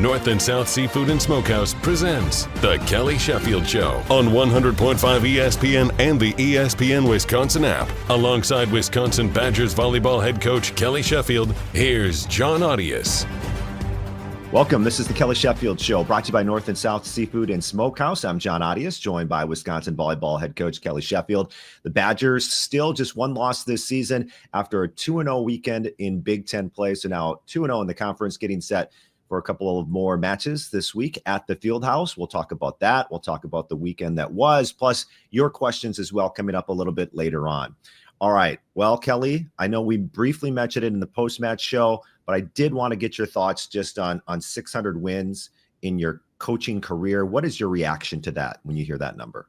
North and South Seafood and Smokehouse presents The Kelly Sheffield Show on 100.5 ESPN and the ESPN Wisconsin app. Alongside Wisconsin Badgers Volleyball head coach Kelly Sheffield, here's Jon Arias. Welcome. This is The Kelly Sheffield Show, brought to you by North and South Seafood and Smokehouse. I'm Jon Arias, joined by Wisconsin Volleyball head coach Kelly Sheffield. The Badgers still just one loss this season after a 2-0 weekend in Big Ten play. So now 2-0 in the conference, getting set for a couple of more matches this week at the Fieldhouse. We'll talk about that. We'll talk about the weekend that was, plus your questions as well coming up a little bit later on. All right. Well, Kelly, I know we briefly mentioned it in the post-match show, but I did want to get your thoughts just on 600 wins in your coaching career. What is your reaction to that when you hear that number?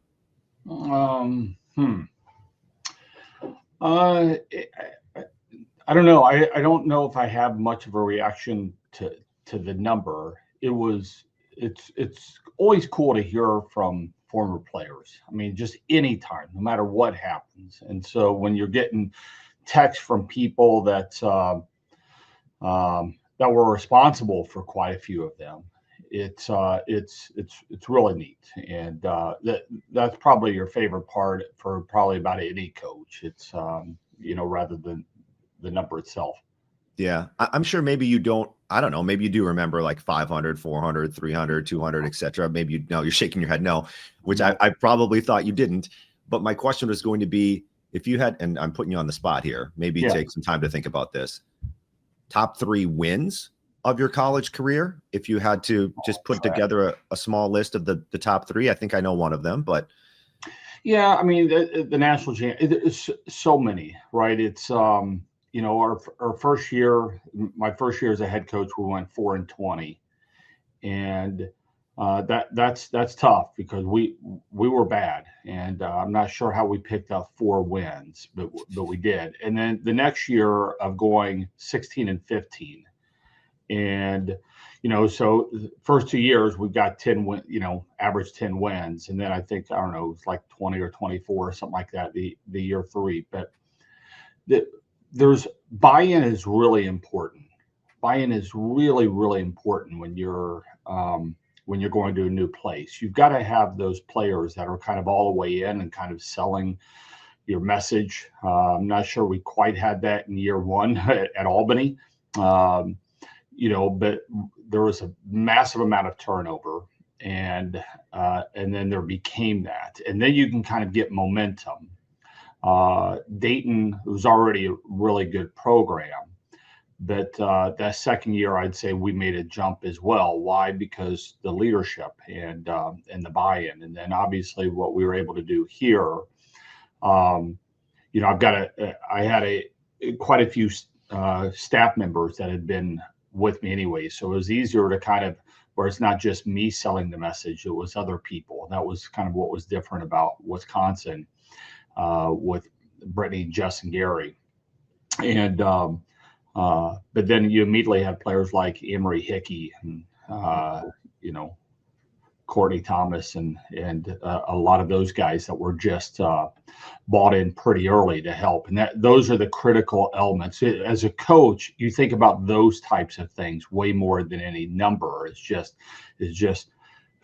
I don't know. I don't know if I have much of a reaction to the number. It's always cool to hear from former players. I mean, just anytime, no matter what happens. And so when you're getting texts from people that were responsible for quite a few of them, it's really neat. And that's probably your favorite part for probably about any coach. It's rather than the number itself. Yeah, I'm sure maybe you don't, I don't know, maybe you do remember like 500, 400, 300, 200, et cetera. Maybe you're shaking your head no, which I probably thought you didn't. But my question was going to be, if you had, and I'm putting you on the spot here, maybe take some time to think about this, top 3 wins of your college career. If you had to just put together a small list of the top 3, I think I know one of them, but. Yeah, I mean, the national champ, it's so many, right? It's, our first year, my first year as a head coach, we went 4-20, and that's tough because we were bad, and I'm not sure how we picked up 4 wins, but we did. And then the next year of going 16-15, and so the first 2 years we got 10 average 10 wins, and then I think it was like 20 or 24 or something like that the year 3, but there's buy-in is really important. Buy-in is really, really important when you're going to a new place. You've got to have those players that are kind of all the way in and kind of selling your message. I'm not sure we quite had that in year 1 at Albany, but there was a massive amount of turnover, and then there became that, and then you can kind of get momentum. Dayton was already a really good program, but that second year, I'd say we made a jump as well. Why? Because the leadership and the buy-in, and then obviously what we were able to do here. I had quite a few staff members that had been with me anyway, so it was easier to kind of, where it's not just me selling the message, it was other people. And that was kind of what was different about Wisconsin. With Brittany, Jess, and Gary, and but then you immediately have players like Emery Hickey and Courtney Thomas and a lot of those guys that were just bought in pretty early to help, and those are the critical elements. As a coach, you think about those types of things way more than any number. It's just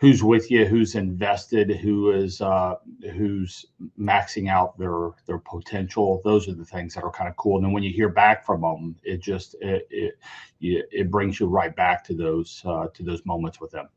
who's with you, who's invested, who's maxing out their potential. Those are the things that are kind of cool. And then when you hear back from them, it brings you right back to those moments with them.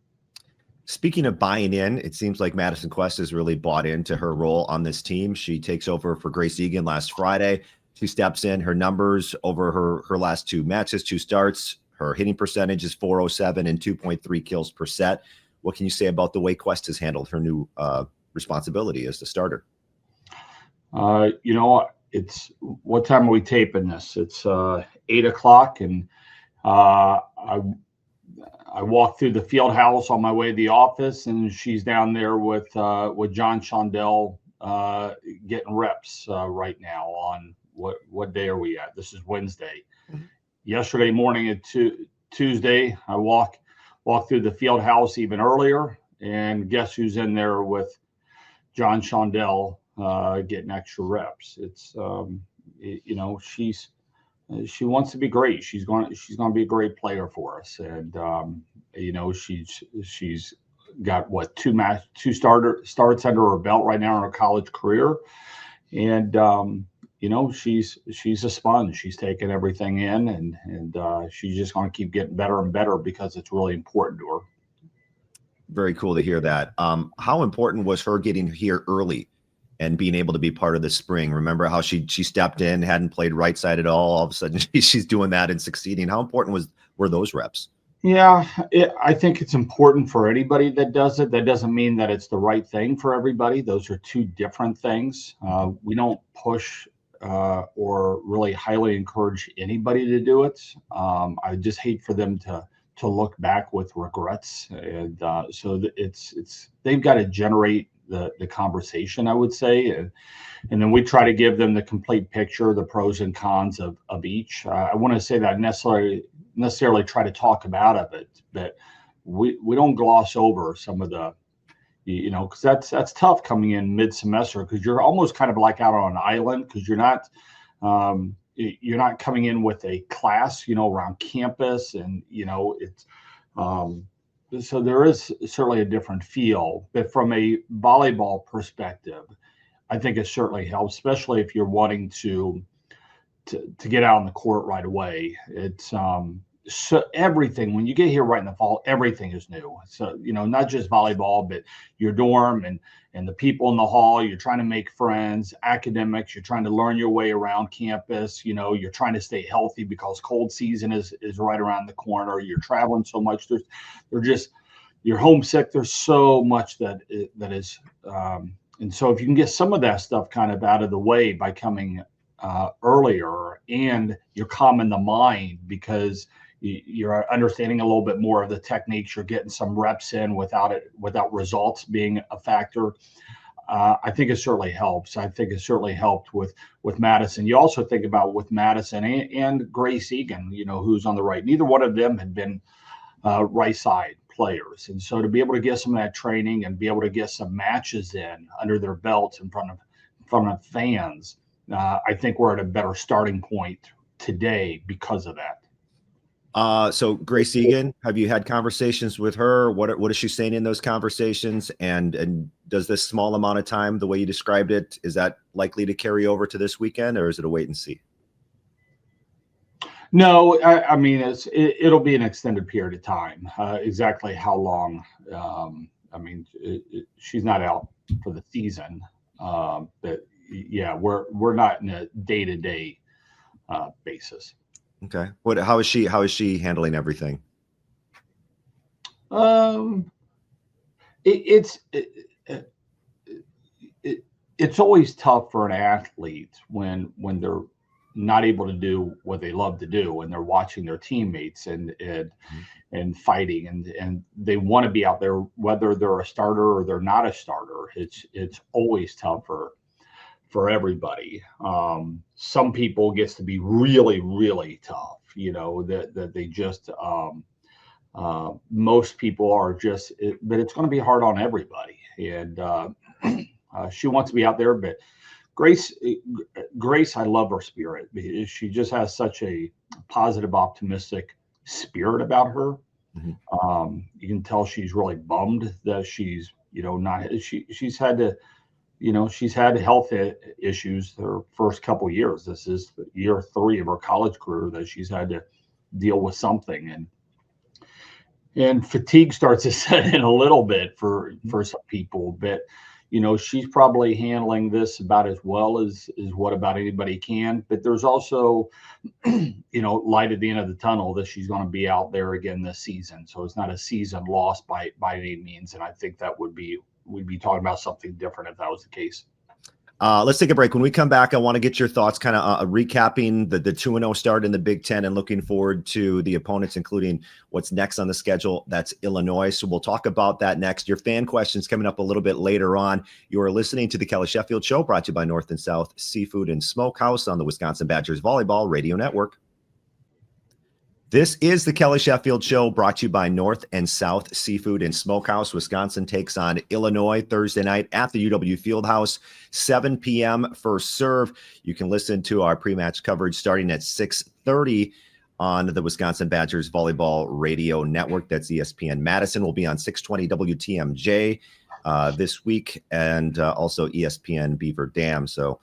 Speaking of buying in, it seems like Madison Quest has really bought into her role on this team. She takes over for Grace Egan last Friday. She steps in. Her numbers over her last 2 matches, 2 starts, her hitting percentage is .407 and 2.3 kills per set. What can you say about the way Quest has handled her new responsibility as the starter? It's what time are we taping this? It's 8:00, and I walked through the field house on my way to the office, and she's down there with John Shondell getting reps right now. On what day are we at? This is Wednesday. Mm-hmm. Yesterday morning at Tuesday, I walk through the field house even earlier, and guess who's in there with John Shondell getting extra reps? It's she's she wants to be great. She's going to be a great player for us. And, she's got what, two starts under her belt right now in her college career. And, she's a sponge. She's taking everything in, and she's just going to keep getting better and better because it's really important to her. Very cool to hear that. How important was her getting here early and being able to be part of the spring? Remember how she stepped in, hadn't played right side at all of a sudden she's doing that and succeeding. How important were those reps? Yeah, I think it's important for anybody that does it. That doesn't mean that it's the right thing for everybody. Those are two different things. We don't push or really highly encourage anybody to do it. I just hate for them to look back with regrets. And so they've got to generate the conversation, I would say. And then we try to give them the complete picture, the pros and cons of each. I want to say that necessarily try to talk about it, but we don't gloss over some of the, because that's tough coming in mid-semester, because you're almost kind of like out on an island, because you're not coming in with a class, around campus, and it's so there is certainly a different feel. But from a volleyball perspective, I think it certainly helps, especially if you're wanting to get out on the court right away. It's so everything, when you get here right in the fall, everything is new. So, not just volleyball, but your dorm and the people in the hall. You're trying to make friends, academics. You're trying to learn your way around campus. You're trying to stay healthy because cold season is right around the corner. You're traveling so much. You're homesick. There's so much that is. And so if you can get some of that stuff kind of out of the way by coming earlier, and you're calming the mind because you're understanding a little bit more of the techniques, you're getting some reps in without results being a factor. I think it certainly helps. I think it certainly helped with Madison. You also think about with Madison and Grace Egan, who's on the right. Neither one of them had been right side players. And so to be able to get some of that training and be able to get some matches in under their belts in front of fans, I think we're at a better starting point today because of that. So Grace Egan, have you had conversations with her? What is she saying in those conversations? And does this small amount of time, the way you described it, is that likely to carry over to this weekend, or is it a wait and see? No, I mean, it'll be an extended period of time. Exactly how long? She's not out for the season, but yeah, we're not in a day-to-day basis. Okay. How is she handling everything? It's always tough for an athlete when they're not able to do what they love to do, and they're watching their teammates and fighting, and they want to be out there, whether they're a starter or they're not a starter. It's always tough for everybody. Some people gets to be really, really tough, that they just, most people are just, but it's going to be hard on everybody. And she wants to be out there, but Grace, I love her spirit. She just has such a positive, optimistic spirit about her. Mm-hmm. You can tell she's really bummed that she's, she's had to, she's had health issues her first couple of years. This is year 3 of her college career that she's had to deal with something, and fatigue starts to set in a little bit for some people. But she's probably handling this about as well as what about anybody can. But there's also, light at the end of the tunnel that she's going to be out there again this season. So it's not a season lost by any means. And I think that we'd be talking about something different if that was the case. Let's take a break. When we come back, I want to get your thoughts, kind of recapping the 2-0 start in the Big Ten and looking forward to the opponents, including what's next on the schedule. That's Illinois. So we'll talk about that next. Your fan questions coming up a little bit later on. You are listening to the Kelly Sheffield Show, brought to you by North and South Seafood and Smokehouse on the Wisconsin Badgers Volleyball Radio Network. This is the Kelly Sheffield Show, brought to you by North and South Seafood and Smokehouse. Wisconsin takes on Illinois Thursday night at the UW Fieldhouse, 7 p.m. first serve. You can listen to our pre-match coverage starting at 6:30 on the Wisconsin Badgers Volleyball Radio Network. That's ESPN Madison. Will be on 620 WTMJ this week, and also ESPN Beaver Dam. So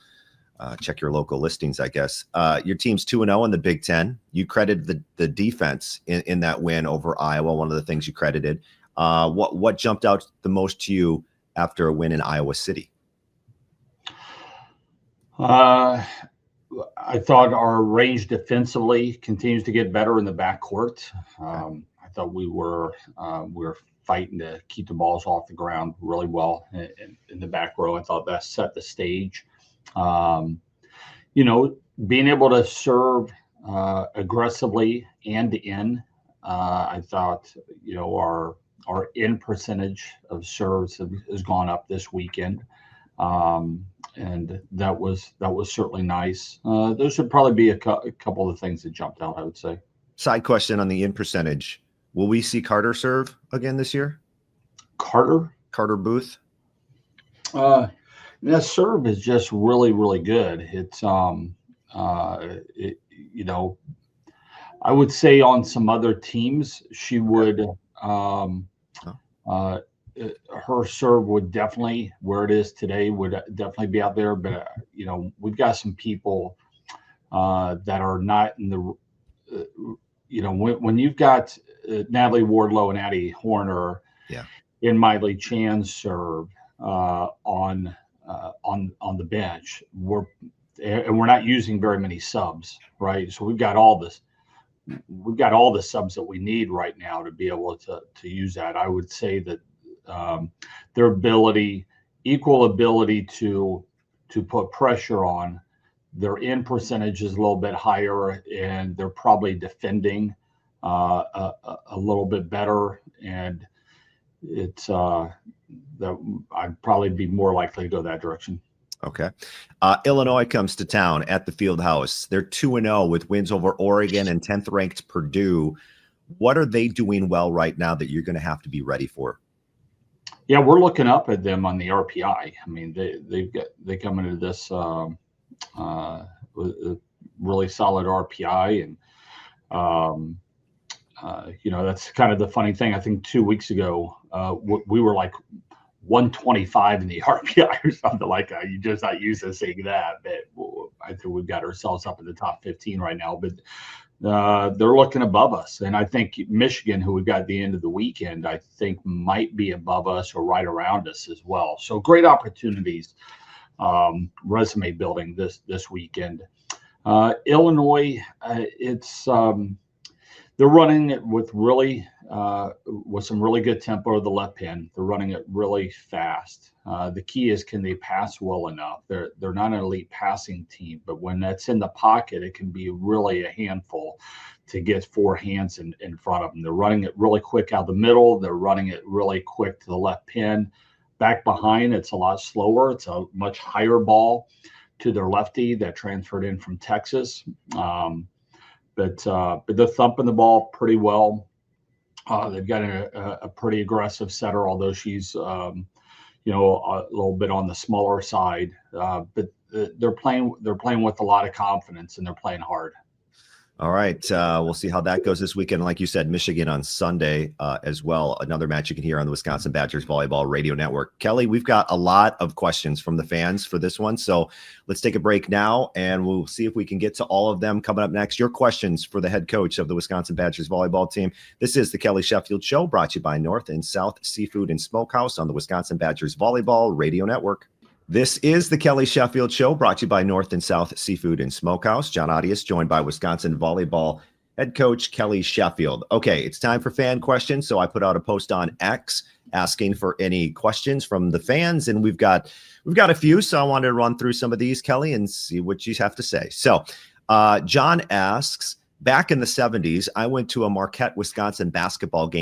check your local listings, I guess. Your team's 2-0 in the Big Ten. You credited the defense in that win over Iowa, one of the things you credited. What jumped out the most to you after a win in Iowa City? I thought our range defensively continues to get better in the backcourt. I thought we were fighting to keep the balls off the ground really well in the back row. I thought that set the stage. Being able to serve aggressively and in, I thought, our in percentage of serves has gone up this weekend. And that was certainly nice. Those would probably be a couple of things that jumped out, I would say. Side question on the in percentage. Will we see Carter serve again this year? Carter Booth? That serve is just really, really good. It's, I would say on some other teams, she would, her serve would definitely, where it is today, would definitely be out there. But, we've got some people that are not in the, when you've got Natalie Wardlow and Addie Horner in Miley Chan's serve on the bench, we're not using very many subs, right? So we've got all the subs that we need right now to be able to use that. I would say that their equal ability to put pressure on, their in percentage is a little bit higher, and they're probably defending a little bit better. And it's that I'd probably be more likely to go that direction. Okay. Illinois comes to town at the Fieldhouse. They're 2-0 with wins over Oregon and 10th ranked Purdue. What are they doing well right now that you're going to have to be ready for? Yeah, we're looking up at them on the RPI. I mean, they come into this with a really solid RPI, and that's kind of the funny thing. I think 2 weeks ago we were like 125 in the RPI or something like that. You just not used to seeing that, but I think we've got ourselves up in the top 15 right now. But they're looking above us, and I think Michigan, who we've got at the end of the weekend, I think might be above us or right around us as well. So great opportunities, resume building this weekend. Illinois, they're running it with some really good tempo of the left pin. They're running it really fast. The key is, can they pass well enough? They're not an elite passing team, but when that's in the pocket, it can be really a handful to get four hands in front of them. They're running it really quick out the middle. They're running it really quick to the left pin. Back behind, it's a lot slower. It's a much higher ball to their lefty that transferred in from Texas. But they're thumping the ball pretty well. They've got a pretty aggressive setter, although she's a little bit on the smaller side. But they're playing with a lot of confidence, and they're playing hard. All right. We'll see how that goes this weekend. Like you said, Michigan on Sunday as well. Another match you can hear on the Wisconsin Badgers Volleyball Radio Network. Kelly, we've got a lot of questions from the fans for this one. So let's take a break now, and we'll see if we can get to all of them coming up next. Your questions for the head coach of the Wisconsin Badgers Volleyball team. This is the Kelly Sheffield Show, brought to you by North and South Seafood and Smokehouse on the Wisconsin Badgers Volleyball Radio Network. This is the Kelly Sheffield Show, brought to you by North and South Seafood and Smokehouse. Jon Arias, joined by Wisconsin Volleyball head coach Kelly Sheffield. Okay, it's time for fan questions. So I put out a post on X asking for any questions from the fans, and we've got a few. So I wanted to run through some of these, Kelly, and see what you have to say. So John asks, back in the 70s, I went to a Marquette, Wisconsin basketball game